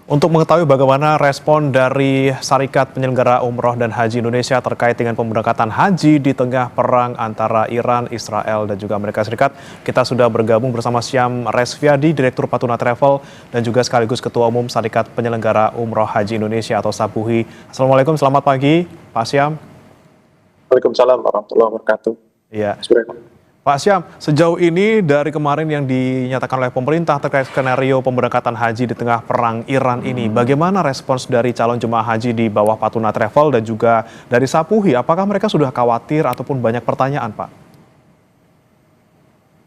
Untuk mengetahui bagaimana respon dari Serikat Penyelenggara Umroh dan Haji Indonesia terkait dengan pemberangkatan haji di tengah perang antara Iran, Israel, dan juga Amerika Serikat, kita sudah bergabung bersama Syam Resviadi, Direktur Patuna Travel, dan juga sekaligus Ketua Umum Serikat Penyelenggara Umroh Haji Indonesia atau SAPUHI. Assalamualaikum, selamat pagi Pak Syam. Waalaikumsalam warahmatullahi wabarakatuh. Iya. Pak Syam, sejauh ini dari kemarin yang dinyatakan oleh pemerintah terkait skenario pemberangkatan haji di tengah perang Iran ini, bagaimana respons dari calon jemaah haji di bawah Patuna Travel dan juga dari SAPUHI? Apakah mereka sudah khawatir ataupun banyak pertanyaan, Pak?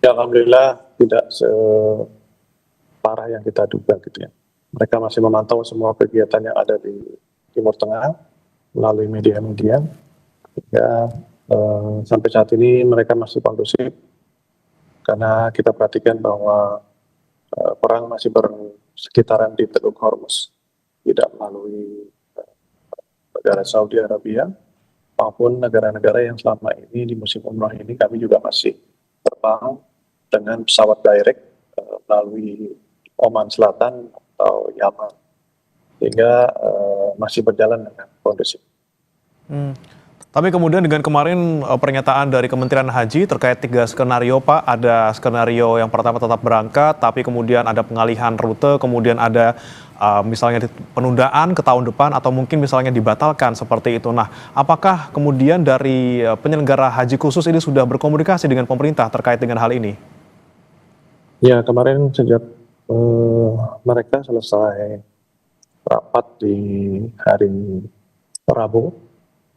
Ya, alhamdulillah tidak separah yang kita duga gitu ya. Mereka masih memantau semua kegiatan yang ada di Timur Tengah melalui media-media. Ya, sampai saat ini mereka masih kondusif karena kita perhatikan bahwa perang masih bersekitaran di Teluk Hormuz, tidak melalui negara Saudi Arabia maupun negara-negara yang selama ini di musim umrah ini kami juga masih terbang dengan pesawat direct melalui Oman Selatan atau Yaman, sehingga masih berjalan dengan kondusif. Tapi kemudian dengan kemarin pernyataan dari Kementerian Haji terkait 3 skenario, Pak. Ada skenario yang pertama tetap berangkat, tapi kemudian ada pengalihan rute, kemudian ada misalnya penundaan ke tahun depan, atau mungkin misalnya dibatalkan seperti itu. Nah, apakah kemudian dari penyelenggara haji khusus ini sudah berkomunikasi dengan pemerintah terkait dengan hal ini? Ya, kemarin sejak mereka selesai rapat di hari Rabu,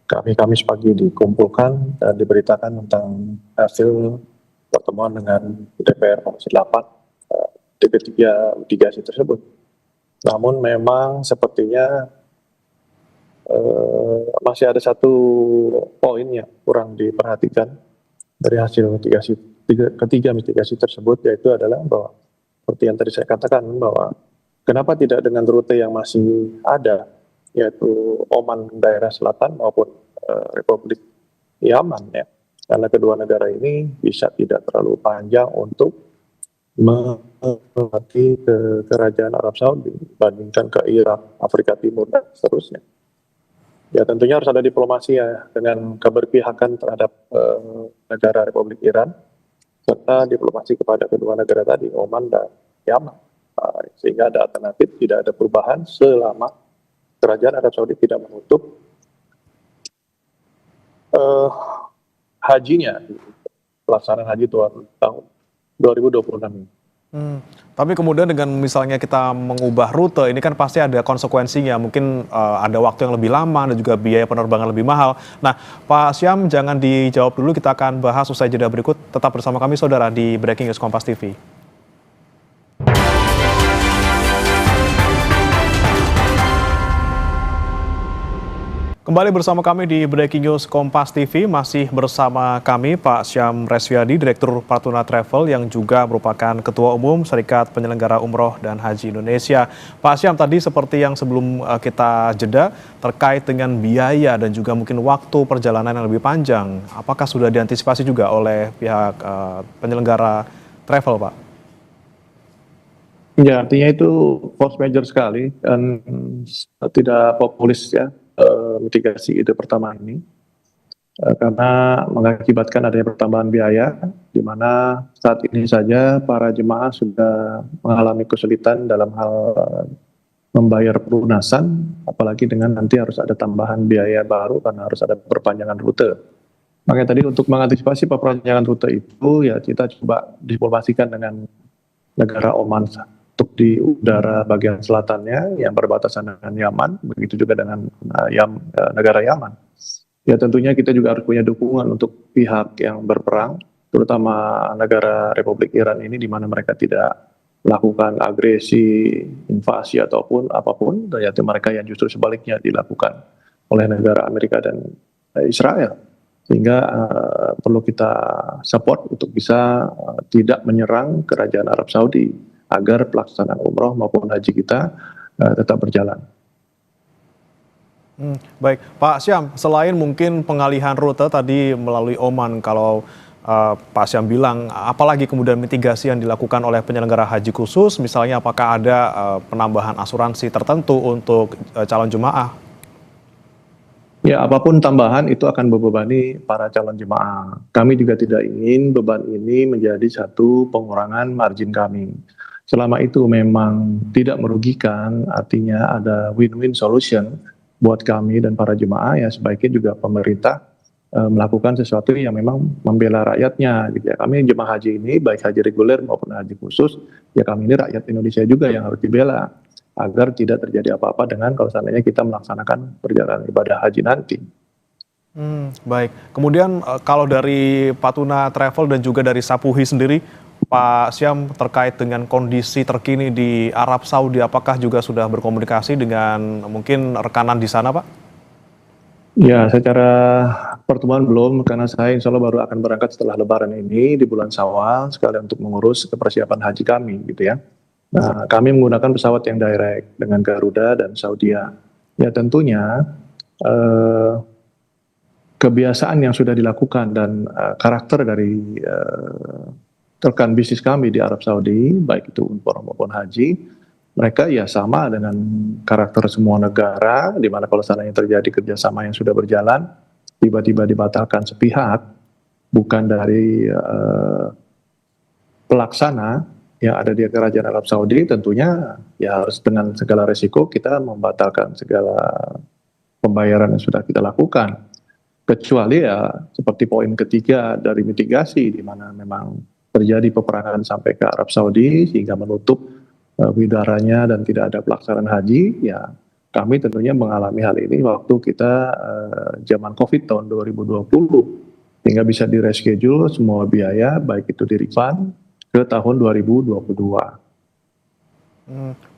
kami Kamis pagi dikumpulkan dan diberitakan tentang hasil pertemuan dengan DPR Komisi 8 DP3 mitigasi tersebut. Namun memang sepertinya masih ada satu poin yang kurang diperhatikan dari hasil ketiga mitigasi tersebut, yaitu adalah bahwa seperti yang tadi saya katakan, bahwa kenapa tidak dengan rute yang masih ada, yaitu Oman daerah selatan maupun Republik Yaman, ya, karena kedua negara ini bisa tidak terlalu panjang untuk melewati ke kerajaan Arab Saudi dibandingkan ke Irak, Afrika Timur, dan seterusnya. Ya, tentunya harus ada diplomasi ya dengan keberpihakan terhadap negara Republik Iran serta diplomasi kepada kedua negara tadi, Oman dan Yaman, sehingga ada alternatif, tidak ada perubahan selama kerajaan Arab Saudi tidak menutup hajinya, pelaksanaan haji tahun 2026 ini. Tapi kemudian dengan misalnya kita mengubah rute, ini kan pasti ada konsekuensinya. Mungkin ada waktu yang lebih lama dan juga biaya penerbangan lebih mahal. Nah, Pak Syam, jangan dijawab dulu, kita akan bahas usai jeda berikut. Tetap bersama kami, saudara, di Breaking News Kompas TV. Kembali bersama kami di Breaking News Kompas TV, masih bersama kami Pak Syam Resviadi, Direktur Patuna Travel yang juga merupakan Ketua Umum Serikat Penyelenggara Umroh dan Haji Indonesia. Pak Syam, tadi seperti yang sebelum kita jeda terkait dengan biaya dan juga mungkin waktu perjalanan yang lebih panjang, apakah sudah diantisipasi juga oleh pihak penyelenggara travel, Pak? Ya, artinya itu force major sekali dan tidak populis ya. Mitigasi ide pertama ini karena mengakibatkan adanya pertambahan biaya, di mana saat ini saja para jemaah sudah mengalami kesulitan dalam hal membayar pelunasan, apalagi dengan nanti harus ada tambahan biaya baru karena harus ada perpanjangan rute. Makanya tadi untuk mengantisipasi perpanjangan rute itu ya kita coba diplomasikan dengan negara Oman untuk di udara bagian selatannya yang berbatasan dengan Yaman, begitu juga dengan negara Yaman. Ya tentunya kita juga harus punya dukungan untuk pihak yang berperang, terutama negara Republik Iran ini, di mana mereka tidak melakukan agresi, invasi ataupun apapun, ternyata mereka yang justru sebaliknya dilakukan oleh negara Amerika dan Israel. Sehingga perlu kita support untuk bisa tidak menyerang kerajaan Arab Saudi, agar pelaksanaan umroh maupun haji kita tetap berjalan. Baik, Pak Syam, selain mungkin pengalihan rute tadi melalui Oman, kalau Pak Syam bilang, apalagi kemudian mitigasi yang dilakukan oleh penyelenggara haji khusus, misalnya apakah ada penambahan asuransi tertentu untuk calon jemaah? Ya, apapun tambahan itu akan membebani para calon jemaah. Kami juga tidak ingin beban ini menjadi satu pengurangan margin kami. Selama itu memang tidak merugikan, artinya ada win-win solution buat kami dan para jemaah, ya sebaiknya juga pemerintah melakukan sesuatu yang memang membela rakyatnya. Gitu ya. Kami jemaah haji ini, baik haji reguler maupun haji khusus, ya kami ini rakyat Indonesia juga yang harus dibela agar tidak terjadi apa-apa dengan kalau seandainya kita melaksanakan perjalanan ibadah haji nanti. Baik. Kemudian kalau dari Patuna Travel dan juga dari Sapuhi sendiri, Pak Syam, terkait dengan kondisi terkini di Arab Saudi, apakah juga sudah berkomunikasi dengan mungkin rekanan di sana, Pak? Ya, secara pertemuan belum, karena saya insya Allah baru akan berangkat setelah Lebaran ini di bulan Syawal, sekalian untuk mengurus kepersiapan haji kami, gitu ya. Nah, kami menggunakan pesawat yang direct dengan Garuda dan Saudia. Ya, tentunya eh, kebiasaan yang sudah dilakukan dan karakter dari rekan bisnis kami di Arab Saudi, baik itu umroh maupun haji, mereka ya sama dengan karakter semua negara, di mana kalau seandainya terjadi kerjasama yang sudah berjalan, tiba-tiba dibatalkan sepihak, bukan dari pelaksana yang ada di Kerajaan Arab Saudi, tentunya ya harus dengan segala resiko kita membatalkan segala pembayaran yang sudah kita lakukan. Kecuali ya seperti poin ketiga dari mitigasi, di mana memang terjadi peperangan sampai ke Arab Saudi sehingga menutup widaranya dan tidak ada pelaksanaan haji, ya kami tentunya mengalami hal ini waktu kita zaman COVID tahun 2020, sehingga bisa di-reschedule semua biaya, baik itu di-refund ke tahun 2022.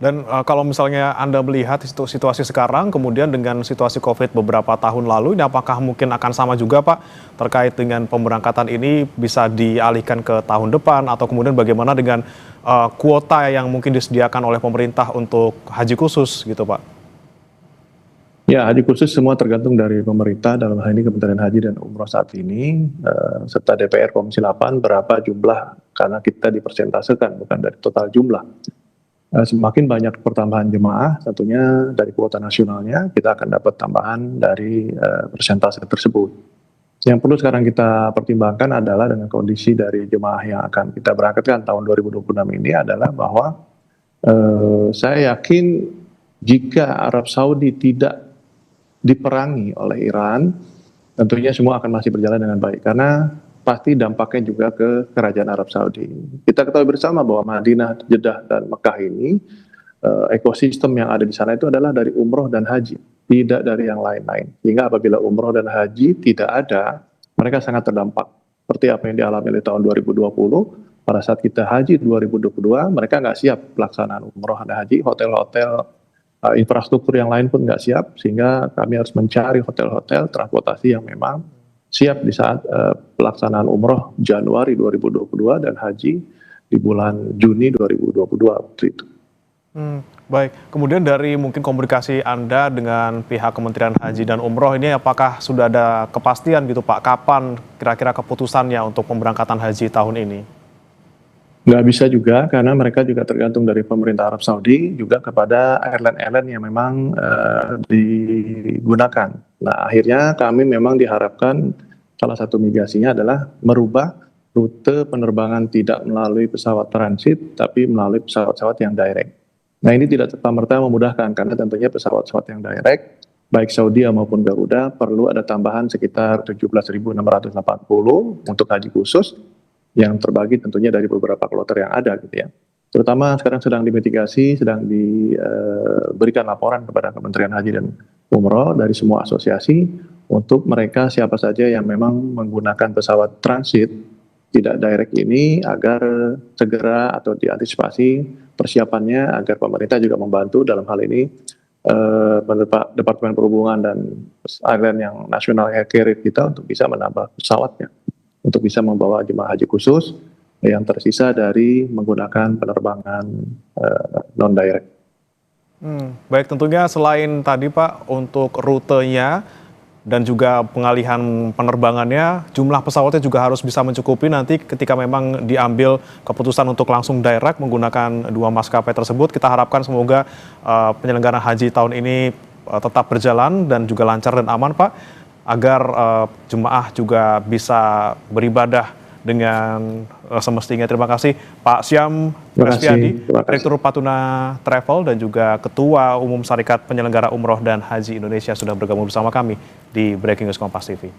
Dan kalau misalnya Anda melihat situasi sekarang, kemudian dengan situasi COVID beberapa tahun lalu, ini apakah mungkin akan sama juga, Pak, terkait dengan pemberangkatan ini bisa dialihkan ke tahun depan, atau kemudian bagaimana dengan kuota yang mungkin disediakan oleh pemerintah untuk haji khusus gitu, Pak? Ya, haji khusus semua tergantung dari pemerintah, dalam hal ini Kementerian Haji dan Umroh saat ini, serta DPR Komisi 8 berapa jumlah, karena kita dipersentasekan bukan dari total jumlah. Semakin banyak pertambahan jemaah, tentunya dari kuota nasionalnya kita akan dapat tambahan dari persentase tersebut. Yang perlu sekarang kita pertimbangkan adalah dengan kondisi dari jemaah yang akan kita berangkatkan tahun 2026 ini adalah bahwa saya yakin jika Arab Saudi tidak diperangi oleh Iran, tentunya semua akan masih berjalan dengan baik, karena pasti dampaknya juga ke Kerajaan Arab Saudi. Kita ketahui bersama bahwa Madinah, Jeddah, dan Mekah ini ekosistem yang ada di sana itu adalah dari umroh dan haji, tidak dari yang lain-lain. Sehingga apabila umroh dan haji tidak ada, mereka sangat terdampak. Seperti apa yang dialami oleh tahun 2020, pada saat kita haji 2022, mereka nggak siap pelaksanaan umroh dan haji, hotel-hotel, infrastruktur yang lain pun nggak siap, sehingga kami harus mencari hotel-hotel, transportasi yang memang siap di saat pelaksanaan umroh Januari 2022 dan haji di bulan Juni 2022 waktu itu. Baik, kemudian dari mungkin komunikasi Anda dengan pihak Kementerian Haji dan Umroh ini, apakah sudah ada kepastian gitu, Pak, kapan kira-kira keputusannya untuk pemberangkatan haji tahun ini? Nggak bisa juga, karena mereka juga tergantung dari pemerintah Arab Saudi juga kepada airline-airline yang memang digunakan. Nah, akhirnya kami memang diharapkan salah satu mitigasinya adalah merubah rute penerbangan tidak melalui pesawat transit, tapi melalui pesawat-pesawat yang direct. Nah, ini tidak serta-merta memudahkan, karena tentunya pesawat-pesawat yang direct, baik Saudi maupun Garuda, perlu ada tambahan sekitar 17.680 untuk haji khusus, yang terbagi tentunya dari beberapa kloter yang ada gitu ya. Terutama sekarang sedang dimitigasi, sedang diberikan laporan kepada Kementerian Haji dan Umroh dari semua asosiasi untuk mereka siapa saja yang memang menggunakan pesawat transit tidak direct ini agar segera atau diantisipasi persiapannya agar pemerintah juga membantu dalam hal ini Departemen Perhubungan dan airline yang nasional air carrier kita untuk bisa menambah pesawatnya, untuk bisa membawa jemaah haji khusus yang tersisa dari menggunakan penerbangan non-direct. Baik, tentunya selain tadi, Pak, untuk rutenya, dan juga pengalihan penerbangannya, jumlah pesawatnya juga harus bisa mencukupi nanti ketika memang diambil keputusan untuk langsung direct menggunakan dua maskapai tersebut. Kita harapkan semoga penyelenggaraan haji tahun ini tetap berjalan dan juga lancar dan aman, Pak, agar jemaah juga bisa beribadah dengan semestinya. Terima kasih Pak Syam Resviadi, Direktur Patuna Travel dan juga Ketua Umum Serikat Penyelenggara Umroh dan Haji Indonesia sudah bergabung bersama kami di Breaking News Kompas TV.